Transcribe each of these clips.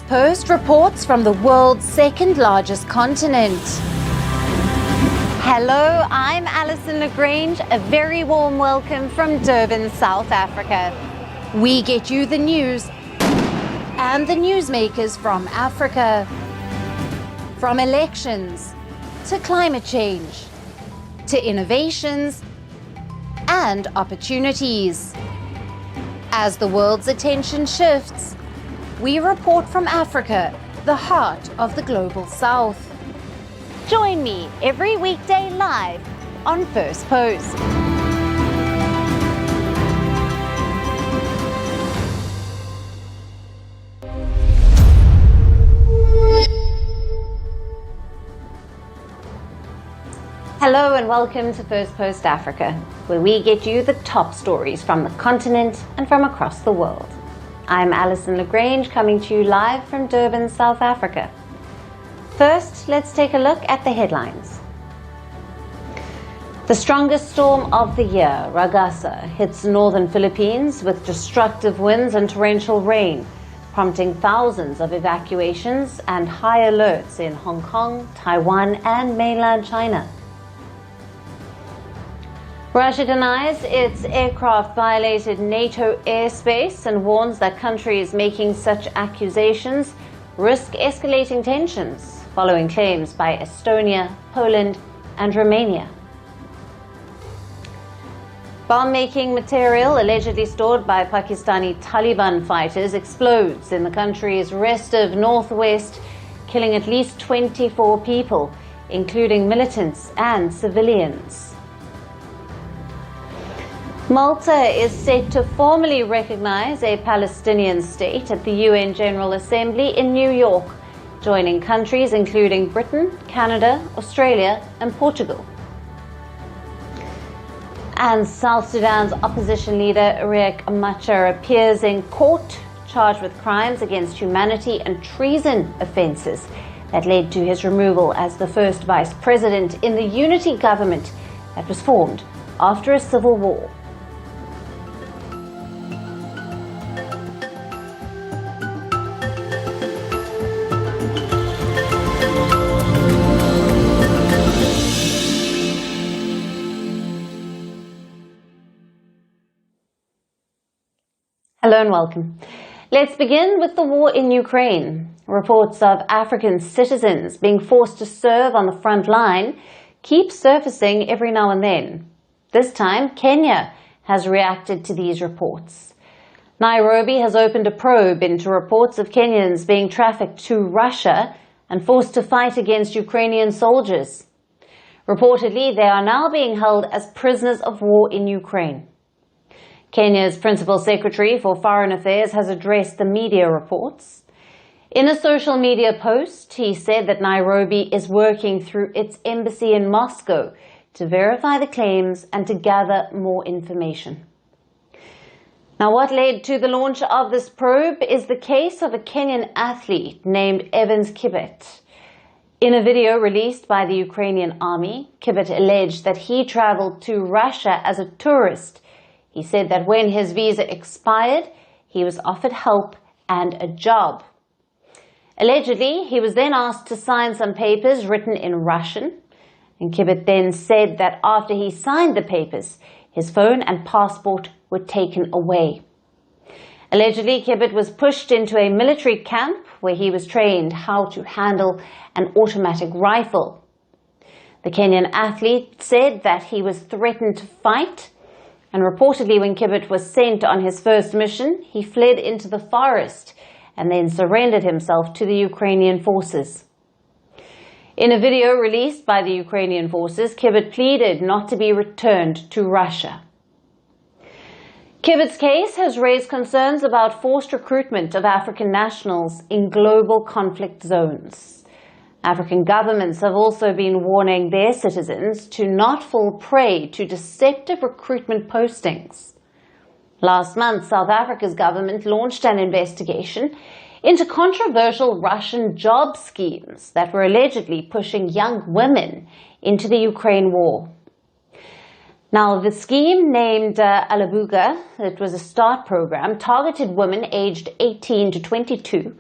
Firstpost reports from the world's second largest continent. Hello, I'm Alison Lagrange. A very warm welcome from Durban, South Africa. We get you the news and the newsmakers from Africa. From elections to climate change to innovations and opportunities. As the world's attention shifts, we report from Africa, the heart of the global south. Join me every weekday live on Firstpost. Hello and welcome to Firstpost Africa, where we get you the top stories from the continent and from across the world. I'm Alison Lagrange, coming to you live from Durban, South Africa. First, let's take a look at the headlines. The strongest storm of the year, Ragasa, hits northern Philippines with destructive winds and torrential rain, prompting thousands of evacuations and high alerts in Hong Kong, Taiwan, and mainland China. Russia denies its aircraft violated NATO airspace and warns that countries making such accusations risk escalating tensions following claims by Estonia, Poland, and Romania. Bomb-making material allegedly stored by Pakistani Taliban fighters explodes in the country's restive northwest, killing at least 24 people, including militants and civilians. Malta is set to formally recognize a Palestinian state at the UN General Assembly in New York, joining countries including Britain, Canada, Australia, and Portugal. And South Sudan's opposition leader Riek Machar appears in court, charged with crimes against humanity and treason offences that led to his removal as the first vice president in the unity government that was formed after a civil war. Hello and welcome. Let's begin with the war in Ukraine. Reports of African citizens being forced to serve on the front line keep surfacing every now and then. This time, Kenya has reacted to these reports. Nairobi has opened a probe into reports of Kenyans being trafficked to Russia and forced to fight against Ukrainian soldiers. Reportedly, they are now being held as prisoners of war in Ukraine. Kenya's Principal Secretary for Foreign Affairs has addressed the media reports. In a social media post, he said that Nairobi is working through its embassy in Moscow to verify the claims and to gather more information. Now, what led to the launch of this probe is the case of a Kenyan athlete named Evans Kibet. In a video released by the Ukrainian army, Kibet alleged that he traveled to Russia as a tourist. He said that when his visa expired, he was offered help and a job. Allegedly, he was then asked to sign some papers written in Russian, and Kibet then said that after he signed the papers, his phone and passport were taken away. Allegedly, Kibet was pushed into a military camp where he was trained how to handle an automatic rifle. The Kenyan athlete said that he was threatened to fight, and reportedly when Kibet was sent on his first mission, he fled into the forest and then surrendered himself to the Ukrainian forces. In a video released by the Ukrainian forces, Kibet pleaded not to be returned to Russia. Kibet's case has raised concerns about forced recruitment of African nationals in global conflict zones. African governments have also been warning their citizens to not fall prey to deceptive recruitment postings. Last month, South Africa's government launched an investigation into controversial Russian job schemes that were allegedly pushing young women into the Ukraine war. Now, the scheme named Alabuga, it was a START program, targeted women aged 18 to 22.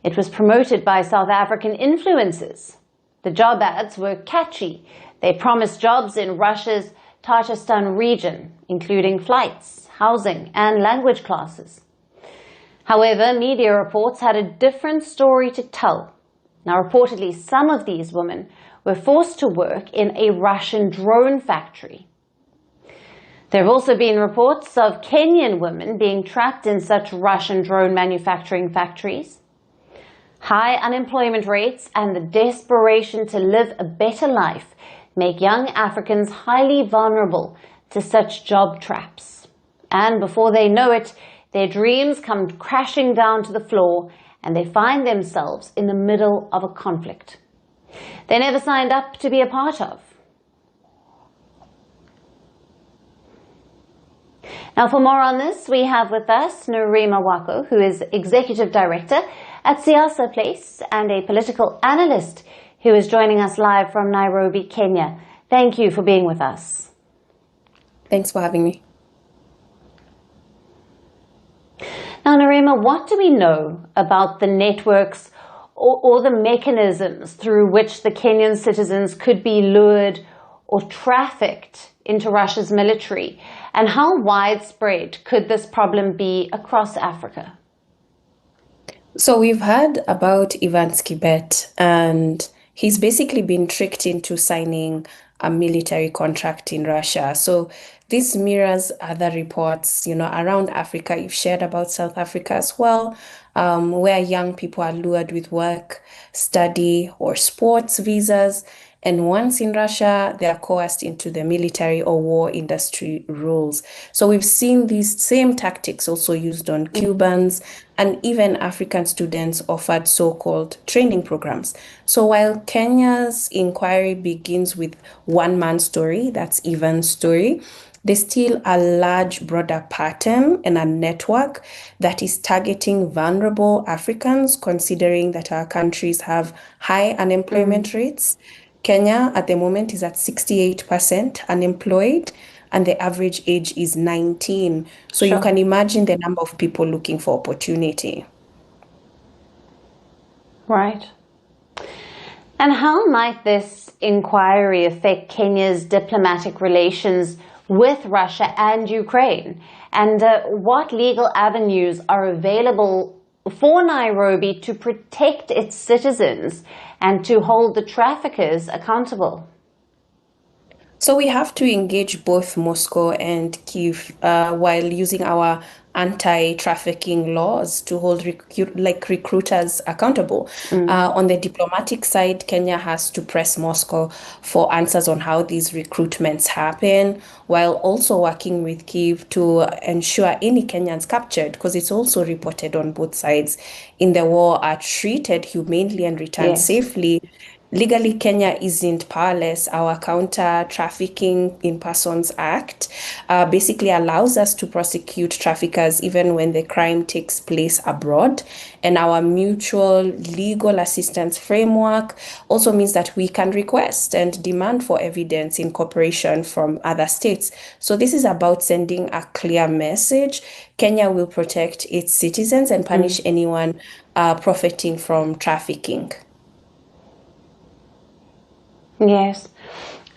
It was promoted by South African influencers. The job ads were catchy. They promised jobs in Russia's Tatarstan region, including flights, housing, and language classes. However, media reports had a different story to tell. Now, reportedly, some of these women were forced to work in a Russian drone factory. There have also been reports of Kenyan women being trapped in such Russian drone manufacturing factories. High unemployment rates and the desperation to live a better life make young Africans highly vulnerable to such job traps. And before they know it, their dreams come crashing down to the floor and they find themselves in the middle of a conflict they never signed up to be a part of. Now, for more on this, we have with us Narima Wako, who is Executive Director at Siasa Place and a political analyst who is joining us live from Nairobi, Kenya. Thank you for being with us. Thanks for having me. Now, Narima, what do we know about the networks or the mechanisms through which the Kenyan citizens could be lured or trafficked into Russia's military? And how widespread could this problem be across Africa? So we've heard about Evans Kibet, and he's basically been tricked into signing a military contract in Russia. So this mirrors other reports, around Africa. You've shared about South Africa as well, where young people are lured with work, study, or sports visas. And once in Russia, they are coerced into the military or war industry roles. So we've seen these same tactics also used on Cubans and even African students offered so-called training programs. So while Kenya's inquiry begins with one man's story, that's Evan's story, there's still a large, broader pattern and a network that is targeting vulnerable Africans, considering that our countries have high unemployment rates. Kenya at the moment is at 68% unemployed, and the average age is 19. So you can imagine the number of people looking for opportunity. Right. And how might this inquiry affect Kenya's diplomatic relations with Russia and Ukraine? And what legal avenues are available for Nairobi to protect its citizens and to hold the traffickers accountable? So we have to engage both Moscow and Kyiv while using our anti-trafficking laws to hold recruiters accountable. On the diplomatic side, Kenya has to press Moscow for answers on how these recruitments happen, while also working with Kyiv to ensure any Kenyans captured, because it's also reported on both sides in the war, are treated humanely and returned safely. Legally, Kenya isn't powerless. Our Counter-Trafficking in Persons Act basically allows us to prosecute traffickers even when the crime takes place abroad. And our mutual legal assistance framework also means that we can request and demand for evidence in cooperation from other states. So this is about sending a clear message. Kenya will protect its citizens and punish anyone profiting from trafficking. Yes.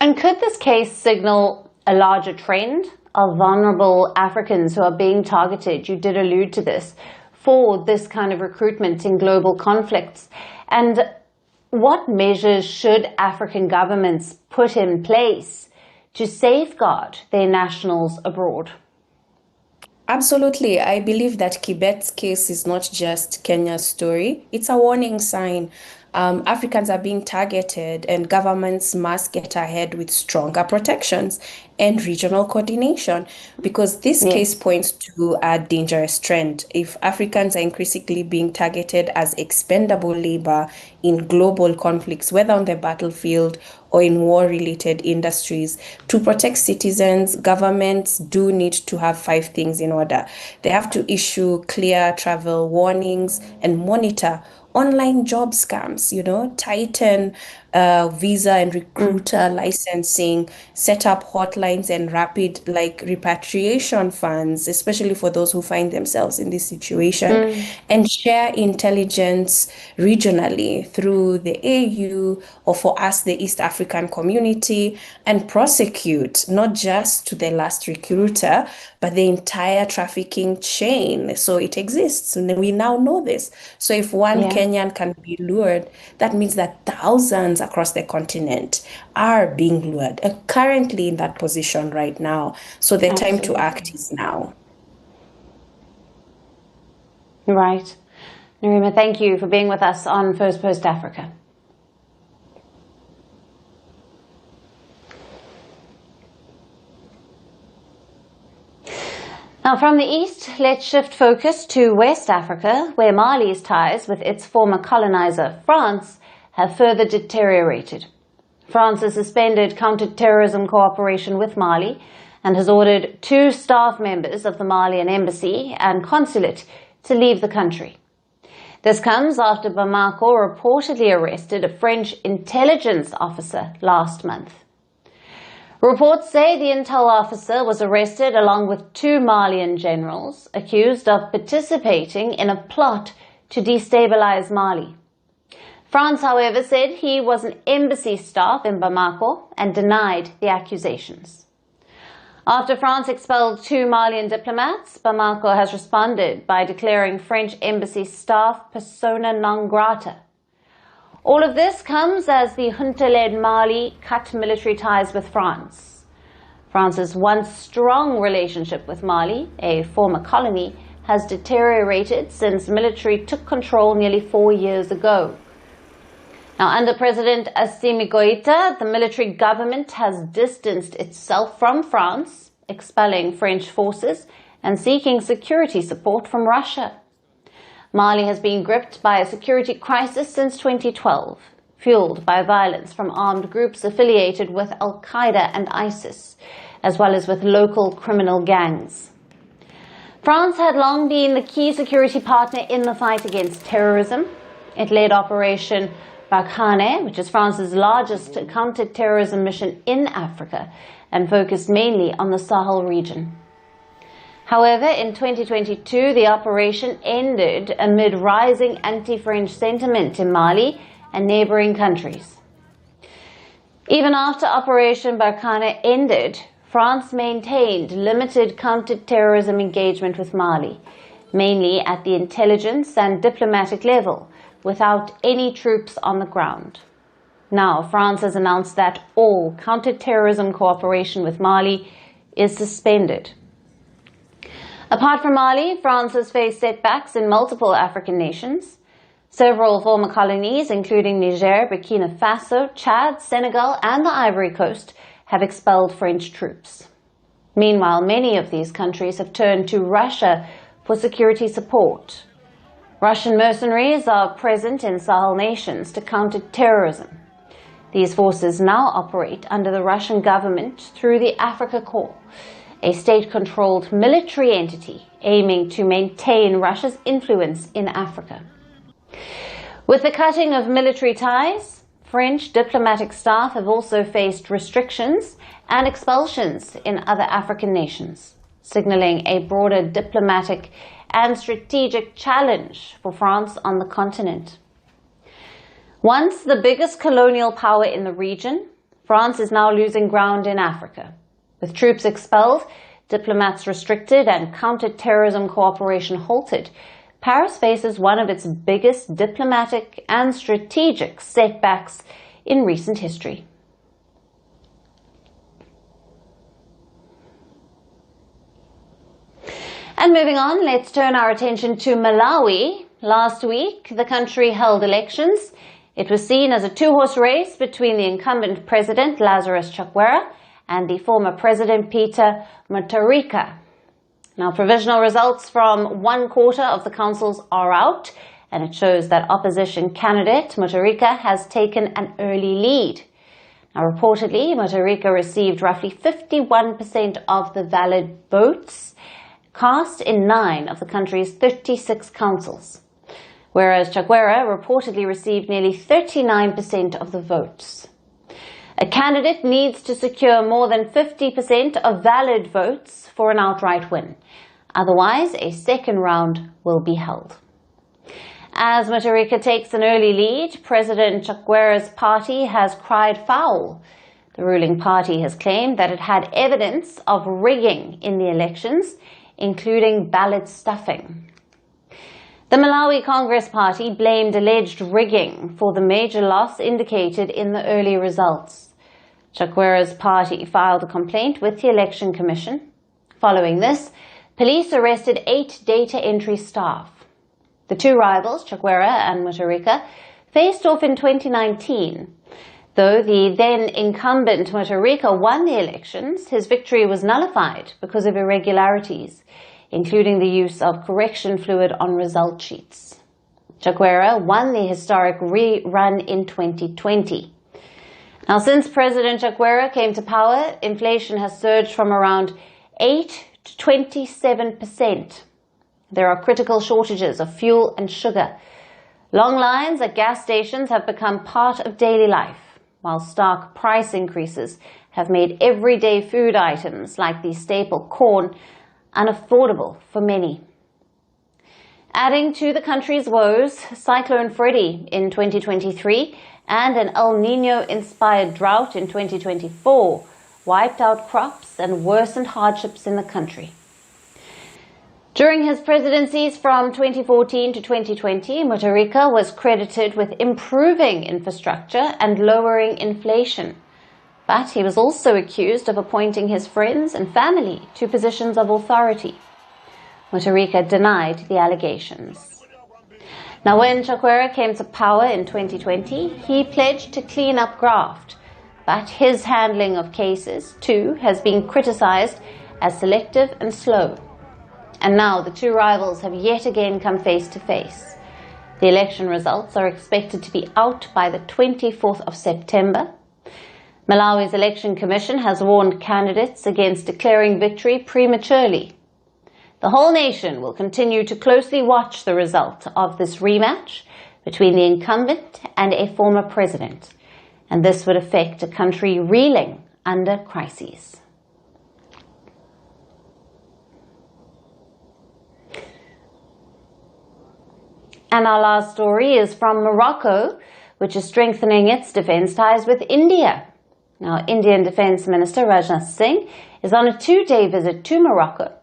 And could this case signal a larger trend of vulnerable Africans who are being targeted, you did allude to this, for this kind of recruitment in global conflicts? And what measures should African governments put in place to safeguard their nationals abroad? Absolutely. I believe that Kibet's case is not just Kenya's story. It's a warning sign. Africans are being targeted, and governments must get ahead with stronger protections and regional coordination, because this case points to a dangerous trend. If Africans are increasingly being targeted as expendable labor in global conflicts, whether on the battlefield or in war-related industries, to protect citizens, governments do need to have 5 things in order. They have to issue clear travel warnings and monitor online job scams, tighten visa and Mm. recruiter licensing, set up hotlines and rapid like repatriation funds, especially for those who find themselves in this situation, Mm. and share intelligence regionally through the AU or for us, the East African community, and prosecute not just to the last recruiter, but the entire trafficking chain. So it exists. And we now know this. So if one Yeah, Kenyan can be lured, that means that thousands across the continent are being lured, currently in that position right now. So the time to act absolutely. is now. Right. Narima, thank you for being with us on First Post Africa. Now, from the east, let's shift focus to West Africa, where Mali's ties with its former colonizer, France, have further deteriorated. France has suspended counter-terrorism cooperation with Mali and has ordered 2 staff members of the Malian embassy and consulate to leave the country. This comes after Bamako reportedly arrested a French intelligence officer last month. Reports say the intel officer was arrested along with 2 Malian generals accused of participating in a plot to destabilize Mali. France, however, said he was an embassy staff in Bamako and denied the accusations. After France expelled 2 Malian diplomats, Bamako has responded by declaring French embassy staff persona non grata. All of this comes as the junta-led Mali cut military ties with France. France's once strong relationship with Mali, a former colony, has deteriorated since military took control nearly 4 years ago. Now, under President Assimi Goïta, the military government has distanced itself from France, expelling French forces and seeking security support from Russia. Mali has been gripped by a security crisis since 2012, fueled by violence from armed groups affiliated with Al-Qaeda and ISIS, as well as with local criminal gangs. France had long been the key security partner in the fight against terrorism. It led Operation Barkhane, which is France's largest counter-terrorism mission in Africa, and focused mainly on the Sahel region. However, in 2022, the operation ended amid rising anti-French sentiment in Mali and neighboring countries. Even after Operation Barkhane ended, France maintained limited counter-terrorism engagement with Mali, mainly at the intelligence and diplomatic level, without any troops on the ground. Now, France has announced that all counter-terrorism cooperation with Mali is suspended. Apart from Mali, France has faced setbacks in multiple African nations. Several former colonies, including Niger, Burkina Faso, Chad, Senegal, and the Ivory Coast, have expelled French troops. Meanwhile, many of these countries have turned to Russia for security support. Russian mercenaries are present in Sahel nations to counter terrorism. These forces now operate under the Russian government through the Africa Corps, a state-controlled military entity aiming to maintain Russia's influence in Africa. With the cutting of military ties, French diplomatic staff have also faced restrictions and expulsions in other African nations, signaling a broader diplomatic and strategic challenge for France on the continent. Once the biggest colonial power in the region, France is now losing ground in Africa. With troops expelled, diplomats restricted, and counter-terrorism cooperation halted, Paris faces one of its biggest diplomatic and strategic setbacks in recent history. And moving on, let's turn our attention to Malawi. Last week, the country held elections. It was seen as a 2-horse race between the incumbent president, Lazarus Chakwera, and the former president, Peter Mutharika. Now, provisional results from 1/4 of the councils are out, and it shows that opposition candidate Mutharika has taken an early lead. Now, reportedly, Mutharika received roughly 51% of the valid votes cast in 9 of the country's 36 councils. whereas Chakwera reportedly received nearly 39% of the votes. A candidate needs to secure more than 50% of valid votes for an outright win. Otherwise, a second round will be held. As Mutharika takes an early lead, President Chakwera's party has cried foul. The ruling party has claimed that it had evidence of rigging in the elections, including ballot stuffing. The Malawi Congress Party blamed alleged rigging for the major loss indicated in the early results. Chakwera's party filed a complaint with the Election Commission. Following this, police arrested 8 data entry staff. The two rivals, Chakwera and Mutharika, faced off in 2019. Though the then-incumbent Mutharika won the elections, his victory was nullified because of irregularities, including the use of correction fluid on result sheets. Chakwera won the historic rerun in 2020. Now, since President Chakwera came to power, inflation has surged from around 8 to 27%. There are critical shortages of fuel and sugar. Long lines at gas stations have become part of daily life, while stark price increases have made everyday food items like the staple corn unaffordable for many. Adding to the country's woes, Cyclone Freddy in 2023 and an El Niño-inspired drought in 2024 wiped out crops and worsened hardships in the country. During his presidencies from 2014 to 2020, Mutharika was credited with improving infrastructure and lowering inflation. But he was also accused of appointing his friends and family to positions of authority. Mutharika denied the allegations. Now, when Chakwera came to power in 2020, he pledged to clean up graft. But his handling of cases, too, has been criticized as selective and slow. And now the two rivals have yet again come face to face. The election results are expected to be out by the 24th of September. Malawi's Election Commission has warned candidates against declaring victory prematurely. The whole nation will continue to closely watch the result of this rematch between the incumbent and a former president, and this would affect a country reeling under crises. And our last story is from Morocco, which is strengthening its defense ties with India. Now, Indian Defense Minister Rajnath Singh is on a 2-day visit to Morocco.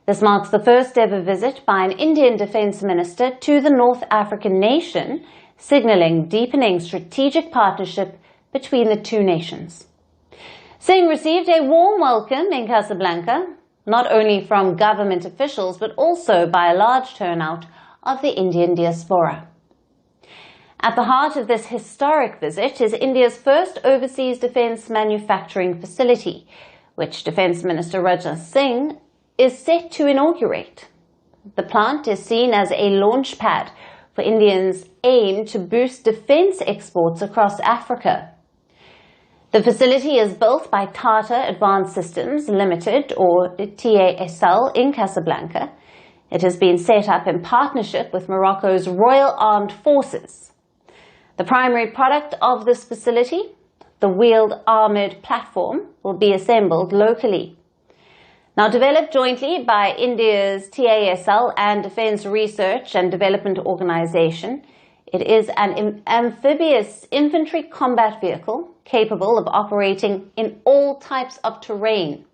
This marks the first ever visit by an Indian Defense Minister to the North African nation, signaling deepening strategic partnership between the two nations. Singh received a warm welcome in Casablanca, not only from government officials, but also by a large turnout of the Indian diaspora. At the heart of this historic visit is India's first overseas defence manufacturing facility, which Defence Minister Rajnath Singh is set to inaugurate. The plant is seen as a launchpad for India's aim to boost defence exports across Africa. The facility is built by Tata Advanced Systems Limited, or TASL, in Casablanca. It has been set up in partnership with Morocco's Royal Armed Forces. The primary product of this facility, the wheeled armoured platform, will be assembled locally. Now, developed jointly by India's TASL and Defence Research and Development Organisation, it is an amphibious infantry combat vehicle capable of operating in all types of terrain.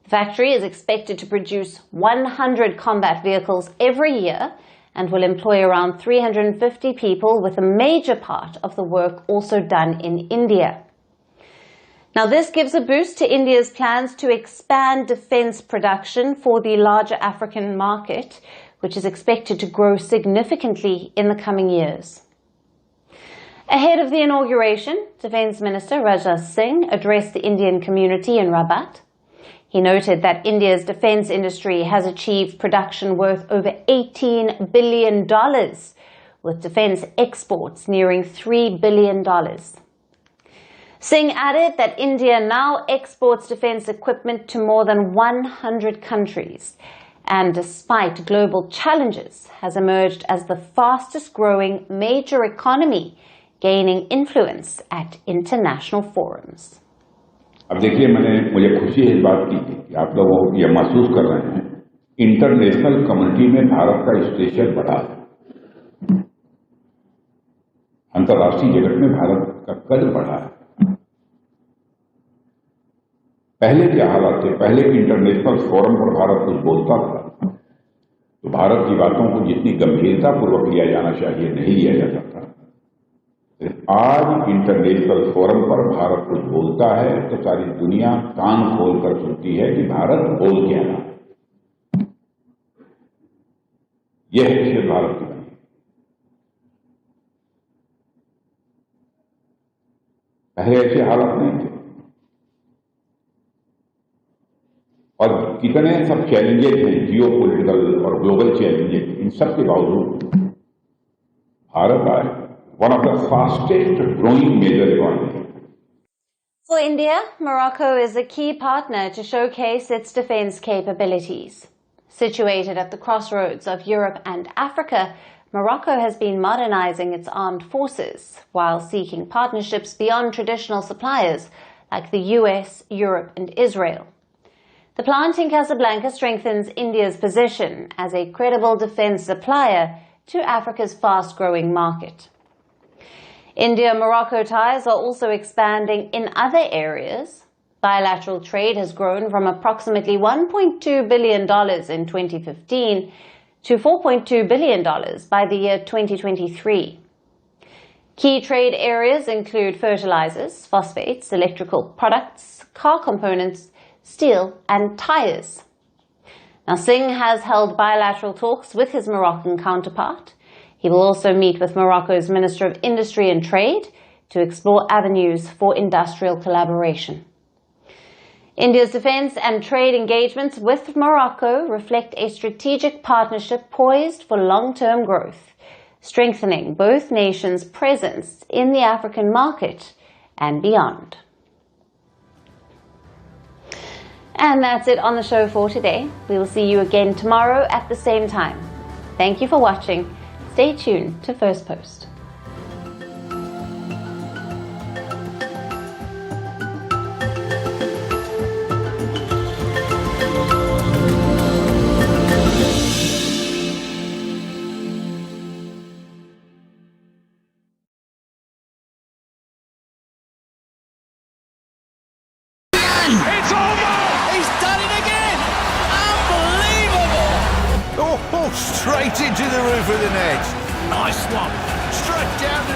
The factory is expected to produce 100 combat vehicles every year and will employ around 350 people, with a major part of the work also done in India. Now, this gives a boost to India's plans to expand defence production for the larger African market, which is expected to grow significantly in the coming years. Ahead of the inauguration, Defence Minister Rajnath Singh addressed the Indian community in Rabat. He noted that India's defence industry has achieved production worth over $18 billion, with defence exports nearing $3 billion. Singh added that India now exports defence equipment to more than 100 countries, and despite global challenges has emerged as the fastest growing major economy, gaining influence at international forums. अब देखिए, मुझे खुशी है इस बात की कि आप लोग ये महसूस कर रहे हैं, इंटरनेशनल कम्युनिटी में भारत का स्टेचर बढ़ा है, अंतर्राष्ट्रीय जगत में भारत का कद बढ़ा है। पहले क्या हालात थे? पहले इंटरनेशनल फोरम पर भारत कुछ बोलता था तो भारत की बातों को जितनी गंभीरता पूर्वक लिया जाना चाहिए नहीं लिया जाता था। आज इंटरनेशनल फोरम पर भारत कुछ बोलता है तो सारी दुनिया कान खोलकर सुनती है कि भारत बोल क्या रहा है। यह है भारत की बनी। पहले ऐसे हालात नहीं थे और कितने सब चैलेंजेस हैं, जियो पॉलिटिकल और ग्लोबल चैलेंजेस, इन सब के बावजूद भारत आए one of the fastest growing major economies. For India, Morocco is a key partner to showcase its defense capabilities. Situated at the crossroads of Europe and Africa, Morocco has been modernizing its armed forces while seeking partnerships beyond traditional suppliers like the US, Europe, and Israel. The plant in Casablanca strengthens India's position as a credible defense supplier to Africa's fast-growing market. India-Morocco ties are also expanding in other areas. Bilateral trade has grown from approximately $1.2 billion in 2015 to $4.2 billion by the year 2023. Key trade areas include fertilizers, phosphates, electrical products, car components, steel, and tires. Now, Singh has held bilateral talks with his Moroccan counterpart. He will also meet with Morocco's Minister of Industry and Trade to explore avenues for industrial collaboration. India's defense and trade engagements with Morocco reflect a strategic partnership poised for long-term growth, strengthening both nations' presence in the African market and beyond. And that's it on the show for today. We will see you again tomorrow at the same time. Thank you for watching. Stay tuned to Firstpost. It's over! He's done it again! Unbelievable! Oh, straight into the roof of the net. Nice one. Straight down the